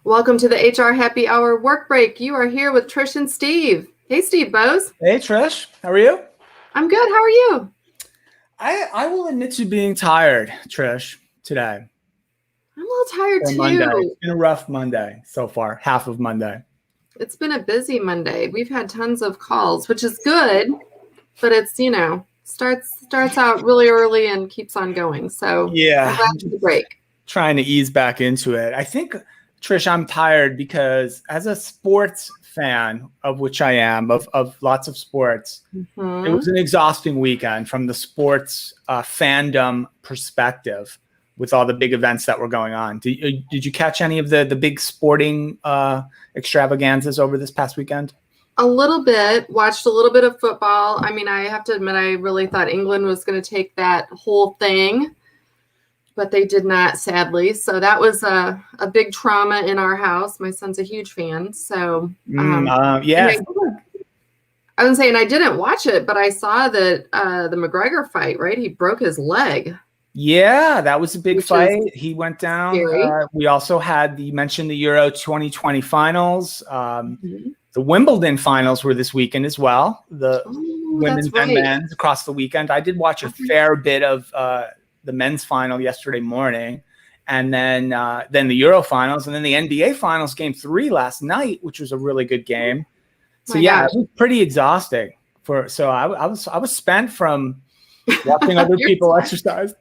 Welcome to the HR Happy Hour Work Break. You are here with Trish and Steve. Hey, Steve Bose. Hey, Trish. How are you? I'm good. How are you? I will admit to being tired, Trish, today. I'm a little tired too. Monday. It's been a rough Monday so far, half of Monday. It's been a busy Monday. We've had tons of calls, which is good, but it's, starts out really early and keeps on going. So yeah, I'm glad for the break. Trying to ease back into it. I think, Trish, I'm tired because as a sports fan, of which I am, of lots of sports, It was an exhausting weekend from the sports fandom perspective with all the big events that were going on. Did you catch any of the big sporting extravaganzas over this past weekend? A little bit. Watched a little bit of football. I mean, I have to admit, I really thought England was going to take that whole thing, but they did not, sadly. So that was a big trauma in our house. My son's a huge fan. So, yeah. I was saying I didn't watch it, but I saw that the McGregor fight, right? He broke his leg. Yeah, that was a big fight. He went down. We also had you mentioned the Euro 2020 finals. The Wimbledon finals were this weekend as well. The women's and men's across the weekend. I did watch a fair bit of the men's final yesterday morning, and then the Euro finals, and then the NBA finals game 3 last night, which was a really good game. So it was pretty exhausting. I was spent from watching other people exercise.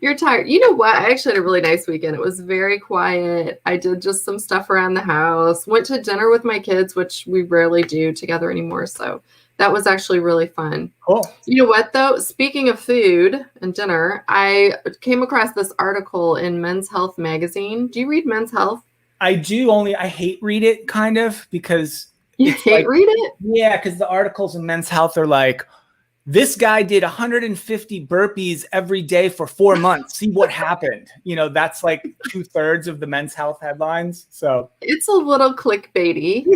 You're tired. You know what? I actually had a really nice weekend. It was very quiet. I did just some stuff around the house. Went to dinner with my kids, which we rarely do together anymore. So that was actually really fun. Cool. You know what, though? Speaking of food and dinner, I came across this article in Men's Health magazine. Do you read Men's Health? I do. I hate read it kind of because you hate read it. Yeah, because the articles in Men's Health are like, this guy did 150 burpees every day for 4 months. See what happened. That's like 2/3 of the Men's Health headlines. So it's a little clickbaity,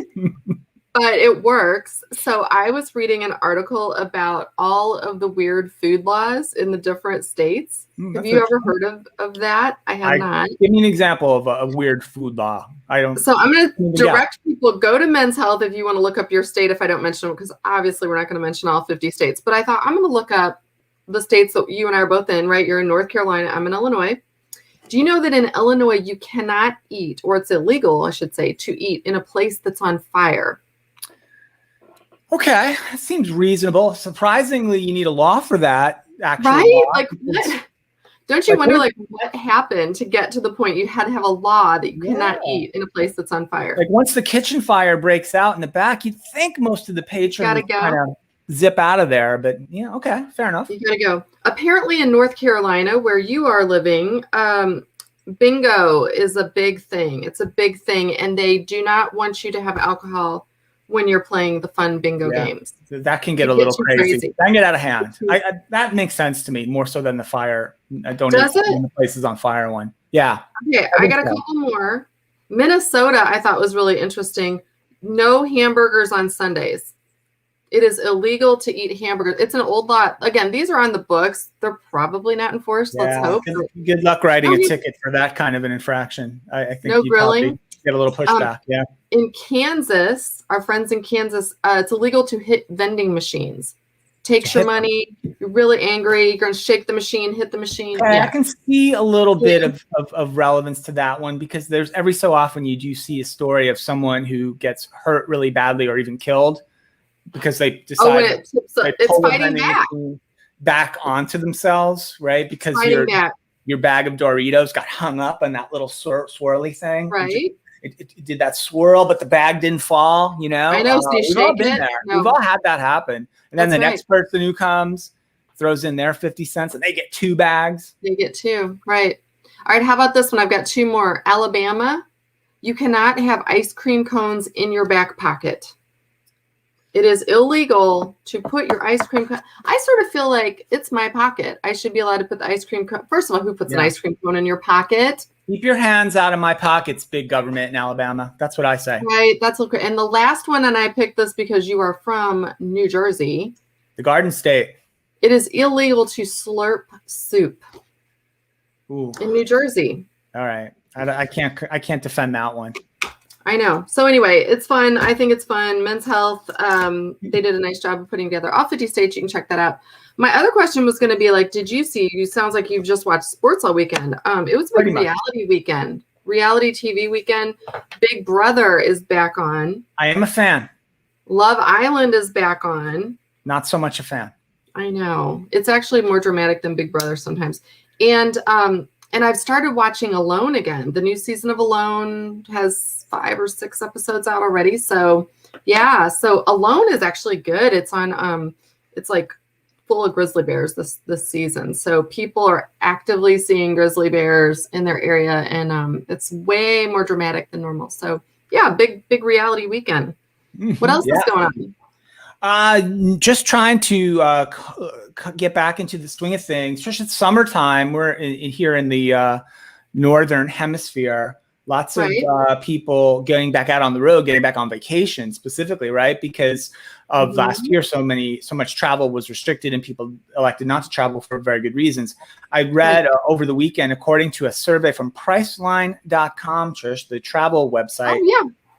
but it works. So I was reading an article about all of the weird food laws in the different states. Have you ever heard of that? I have not. Give me an example of a weird food law. I don't. So I'm going to direct people, go to Men's Health if you want to look up your state if I don't mention them, because obviously we're not going to mention all 50 states. But I thought I'm going to look up the states that you and I are both in, right? You're in North Carolina. I'm in Illinois. Do you know that in Illinois you cannot eat, or it's illegal, I should say, to eat in a place that's on fire? Okay, that seems reasonable. Surprisingly, you need a law for that. Actually, right? Like what? Don't you wonder, what happened to get to the point you had to have a law that you cannot eat in a place that's on fire? Like once the kitchen fire breaks out in the back, you'd think most of the patrons kind of zip out of there. But okay, fair enough. You gotta go. Apparently, in North Carolina, where you are living, bingo is a big thing. It's a big thing, and they do not want you to have alcohol when you're playing the fun bingo games. That can get a little crazy. That can get out of hand. That makes sense to me more so than the fire. I don't know when the place is on fire one. Yeah. Okay, I got a couple more. Minnesota, I thought was really interesting. No hamburgers on Sundays. It is illegal to eat hamburgers. It's an old law. Again, these are on the books. They're probably not enforced. Let's hope. Good luck writing a ticket for that kind of an infraction. I think no grilling. Get a little pushback. In Kansas, our friends in Kansas, it's illegal to hit vending machines. Takes your money. You're really angry. You're going to shake the machine, hit the machine. I can see a little bit of relevance to that one, because there's every so often you do see a story of someone who gets hurt really badly or even killed because they decide it's fighting back onto themselves, right? Because your bag of Doritos got hung up on that little swirly thing. Right. It did that swirl, but the bag didn't fall, I know. So we've all been there. No. We've all had that happen. And then the next person who comes throws in their 50 cents and they get 2 bags. They get 2. Right. All right. How about this one? I've got 2 more. Alabama, you cannot have ice cream cones in your back pocket. It is illegal to put your ice cream cone. I sort of feel like it's my pocket. I should be allowed to put the ice cream cone. First of all, who puts an ice cream cone in your pocket? Keep your hands out of my pockets, big government in Alabama. That's what I say. Right. That's okay. And the last one, and I picked this because you are from New Jersey. The Garden State. It is illegal to slurp soup in New Jersey. All right. I can't defend that one. I know. So anyway, it's fun. I think it's fun. Men's Health, they did a nice job of putting together all 50 states. You can check that out. My other question was going to be like, did you see, you sounds like you've just watched sports all weekend. It was a big reality weekend, reality TV weekend. Big Brother is back on. I am a fan. Love Island is back on. Not so much a fan. I know. It's actually more dramatic than Big Brother sometimes. And I've started watching Alone again. The new season of Alone has 5 or 6 episodes out already. So yeah, so Alone is actually good. It's on it's like full of grizzly bears this season. So people are actively seeing grizzly bears in their area, and it's way more dramatic than normal. So yeah, big reality weekend. What else is going on? Just trying to get back into the swing of things. Trish, it's summertime. We're here in the northern hemisphere. Lots of people getting back out on the road, getting back on vacation specifically, right? Because of last year, so much travel was restricted and people elected not to travel for very good reasons. I read over the weekend, according to a survey from Priceline.com, Trish, the travel website,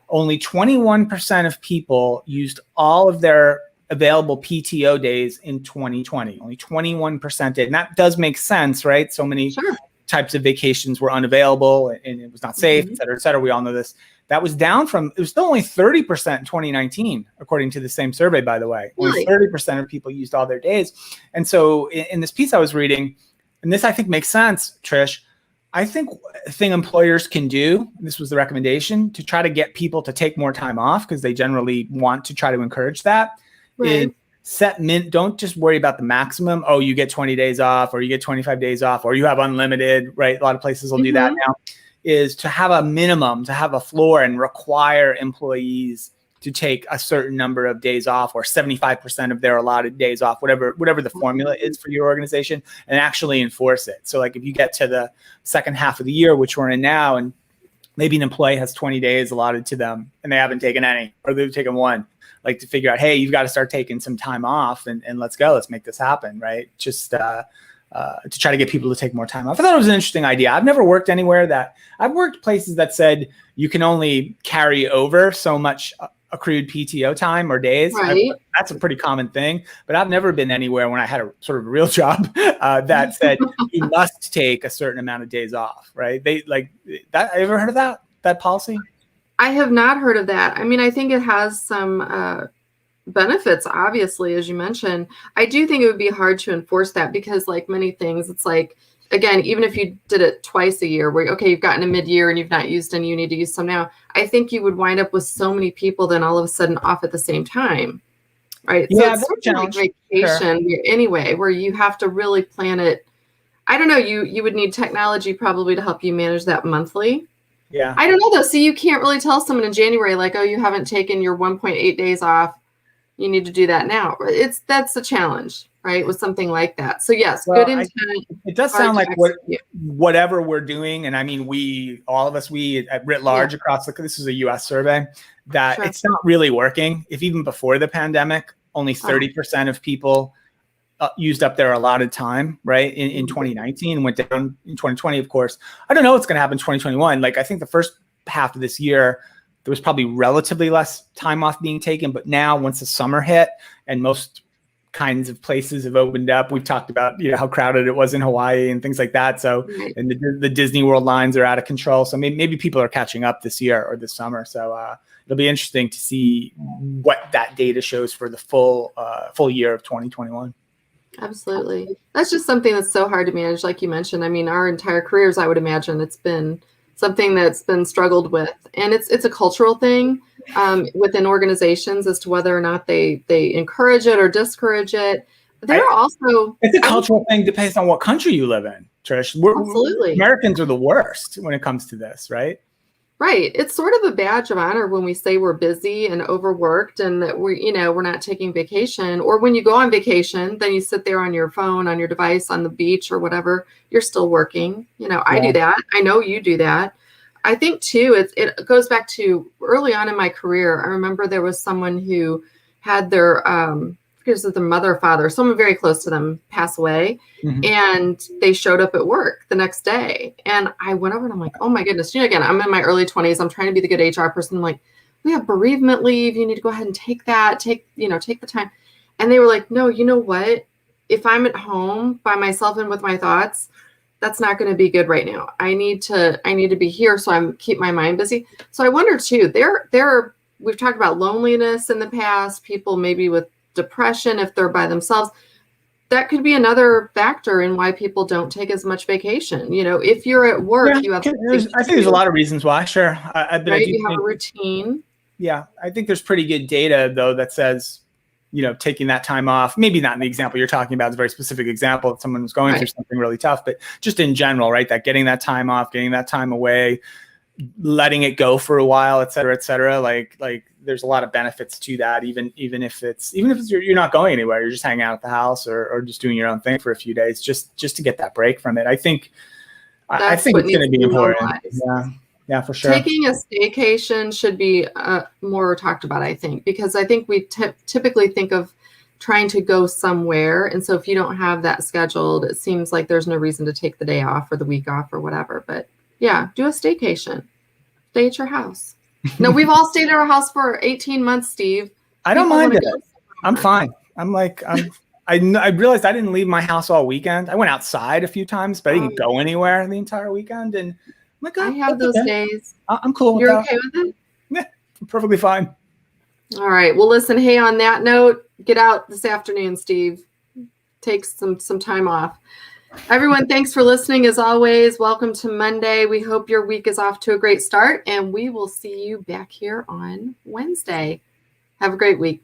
only 21% of people used all of their available PTO days in 2020. Only 21% did. And that does make sense, right? So many types of vacations were unavailable and it was not safe, et cetera, et cetera. We all know this. That was down from, it was still only 30% in 2019, according to the same survey, by the way. Only 30% of people used all their days. And so in this piece I was reading, and this I think makes sense, Trish, I think a thing employers can do, this was the recommendation, to try to get people to take more time off, because they generally want to try to encourage that, is don't just worry about the maximum. Oh, you get 20 days off, or you get 25 days off, or you have unlimited, right? A lot of places will do that now. Is to have a minimum, to have a floor and require employees to take a certain number of days off, or 75% of their allotted days off, whatever the formula is for your organization, and actually enforce it. So like if you get to the second half of the year, which we're in now, and maybe an employee has 20 days allotted to them and they haven't taken any, or they've taken one, like to figure out, hey, you've got to start taking some time off and let's go, let's make this happen, right? Just to try to get people to take more time off. I thought it was an interesting idea. I've never worked anywhere I've worked places that said you can only carry over so much accrued PTO time or days. That's a pretty common thing, but I've never been anywhere when I had a sort of real job that said you must take a certain amount of days off, right? They like that. Have you ever heard of that policy? I have not heard of that. I mean, I think it has some benefits, obviously, as you mentioned. I do think it would be hard to enforce that because, like many things, it's like, again, even if you did it twice a year where, okay, you've gotten a mid-year and you've not used any, you need to use some now. I think you would wind up with so many people then all of a sudden off at the same time, right? Yeah, so it's sort of like vacation anyway, where you have to really plan it. I don't know, you would need technology probably to help you manage that monthly. Yeah. I don't know though. So you can't really tell someone in January, like, oh, you haven't taken your 1.8 days off. You need to do that now. That's a challenge, right? With something like that. So yes, good intent. It does sound like whatever we're doing, and I mean, all of us at writ large across this is a U.S. survey, that it's not really working. If even before the pandemic, only 30% of people used up their allotted time, right? In 2019, and went down in 2020, of course. I don't know what's going to happen in 2021. Like, I think the first half of this year, there was probably relatively less time off being taken. But now, once the summer hit and most kinds of places have opened up, we've talked about, how crowded it was in Hawaii and things like that. So, and the Disney World lines are out of control. So maybe people are catching up this year or this summer. So it'll be interesting to see what that data shows for the full year of 2021. Absolutely. That's just something that's so hard to manage. Like you mentioned, I mean, our entire careers, I would imagine it's been something that's been struggled with. And it's a cultural thing within organizations as to whether or not they encourage it or discourage it. It's a cultural thing depends on what country you live in, Trish. Absolutely. Americans are the worst when it comes to this, right? Right. It's sort of a badge of honor when we say we're busy and overworked and that we're not taking vacation. Or when you go on vacation, then you sit there on your phone, on your device, on the beach or whatever, you're still working. I do that. I know you do that. I think too, it goes back to early on in my career. I remember there was someone who had their because of the mother or father, someone very close to them pass away. Mhm. And they showed up at work the next day. And I went over and I'm like, oh my goodness. Again, I'm in my early 20s. I'm trying to be the good HR person. I'm like, we have bereavement leave. You need to go ahead and take that. Take the time. And they were like, no, you know what? If I'm at home by myself and with my thoughts, that's not going to be good right now. I need to be here. So I'm keep my mind busy. So I wonder too, we've talked about loneliness in the past, people maybe with depression, if they're by themselves. That could be another factor in why people don't take as much vacation. If you're at work, you have I think there's a lot of reasons why. Sure. You have a routine. Yeah. I think there's pretty good data though that says, taking that time off, maybe not in the example you're talking about, it's a very specific example that someone was going through something really tough, but just in general, right? That getting that time off, getting that time away, letting it go for a while, et cetera, like there's a lot of benefits to that. Even if you're not going anywhere, you're just hanging out at the house or just doing your own thing for a few days, just to get that break from it. I think it's going to be important. Yeah, for sure. Taking a staycation should be more talked about, I think, because I think we typically think of trying to go somewhere. And so if you don't have that scheduled, it seems like there's no reason to take the day off or the week off or whatever. But yeah, do a staycation. Stay at your house. No, we've all stayed at our house for 18 months, Steve. I don't mind it. I'm fine. I realized I didn't leave my house all weekend. I went outside a few times, but I didn't go anywhere the entire weekend. And I'm like, I have those days. I'm cool with that. You're okay with it? Yeah, I'm perfectly fine. All right. Well, listen, hey, on that note, get out this afternoon, Steve. Take some time off. Everyone, thanks for listening. As always, welcome to Monday. We hope your week is off to a great start, and we will see you back here on Wednesday. Have a great week.